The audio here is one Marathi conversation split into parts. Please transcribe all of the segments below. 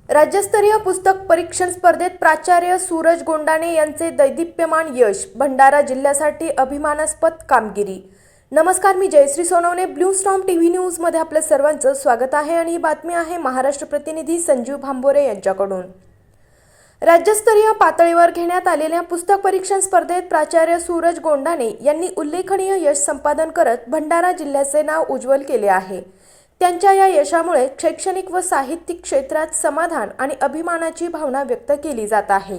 राज्यस्तरीय पुस्तक परीक्षण स्पर्धेत प्राचार्य सूरज गोंडाणे यांचे दैदिप्यमान यश, भंडारा जिल्ह्यासाठी अभिमानास्पद कामगिरी। नमस्कार, मी Jayashree Sonawane, blue storm TV news मध्ये आपल्या सर्वांचं स्वागत आहे आणि ही बातमी आहे महाराष्ट्र प्रतिनिधी संजीव भांबोरे यांच्याकडून। राज्यस्तरीय पातळीवर घेण्यात आलेल्या पुस्तक परीक्षण स्पर्धेत प्राचार्य सूरज गोंडाणे यांनी उल्लेखनीय यश संपादन करत भंडारा जिल्ह्याचे नाव उज्ज्वल केले आहे। त्यांच्या या यशामुळे शैक्षणिक व साहित्यिक क्षेत्रात समाधान आणि अभिमानाची भावना व्यक्त केली जात आहे।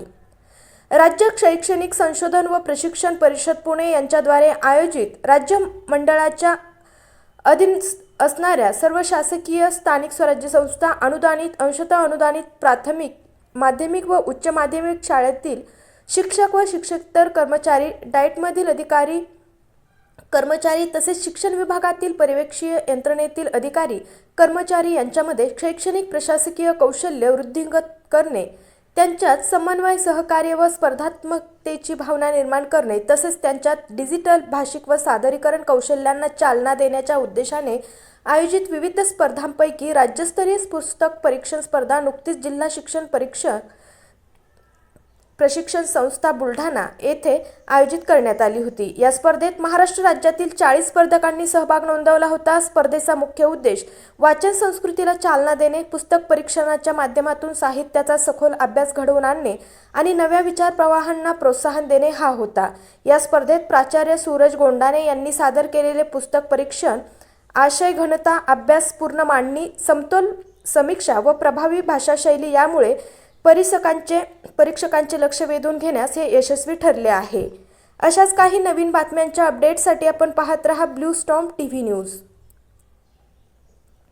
राज्य शैक्षणिक संशोधन व प्रशिक्षण परिषद पुणे यांच्याद्वारे आयोजित राज्य मंडळाच्या अधीन असणाऱ्या सर्व शासकीय स्थानिक स्वराज्य संस्था, अनुदानित, अंशतः अनुदानित प्राथमिक, माध्यमिक व उच्च माध्यमिक शाळेतील शिक्षक व शिक्षकेतर कर्मचारी, डाएटमधील अधिकारी कर्मचारी तसेच शिक्षण विभागातील पर्यवेक्षीय यंत्रणेतील अधिकारी कर्मचारी यांच्यामध्ये शैक्षणिक प्रशासकीय कौशल्य वृद्धिंगत करणे, त्यांच्यात समन्वय, सहकार्य व स्पर्धात्मकतेची भावना निर्माण करणे तसेच त्यांच्यात डिजिटल, भाषिक व सादरीकरण कौशल्यांना चालना देण्याच्या उद्देशाने आयोजित विविध स्पर्धांपैकी राज्यस्तरीय पुस्तक परीक्षण स्पर्धा नुकतीच जिल्हा शिक्षण प्रशिक्षण संस्था बुलढाणा येथे आयोजित करण्यात आली होती। या स्पर्धेत महाराष्ट्र राज्यातील 40 स्पर्धकांनी सहभाग नोंदवला होता। स्पर्धेचा मुख्य उद्देश वाचन संस्कृतीला चालना देणे, पुस्तक परीक्षणाच्या माध्यमातून साहित्याचा सखोल अभ्यास घडवून आणणे आणि नव्या विचार प्रवाहांना प्रोत्साहन देणे हा होता। या स्पर्धेत प्राचार्य सूरज गोंडाणे यांनी सादर केलेले पुस्तक परीक्षण आशय घनता, अभ्यासपूर्ण मांडणी, समतोल समीक्षा व प्रभावी भाषाशैली यामुळे परीक्षकांचे लक्ष वेधून घेण्यास हे यशस्वी ठरले आहे। अशाच काही नवीन बातम्यांच्या अपडेटसाठी आपण पाहत रहा ब्लू स्टॉर्म टीव्ही न्यूज।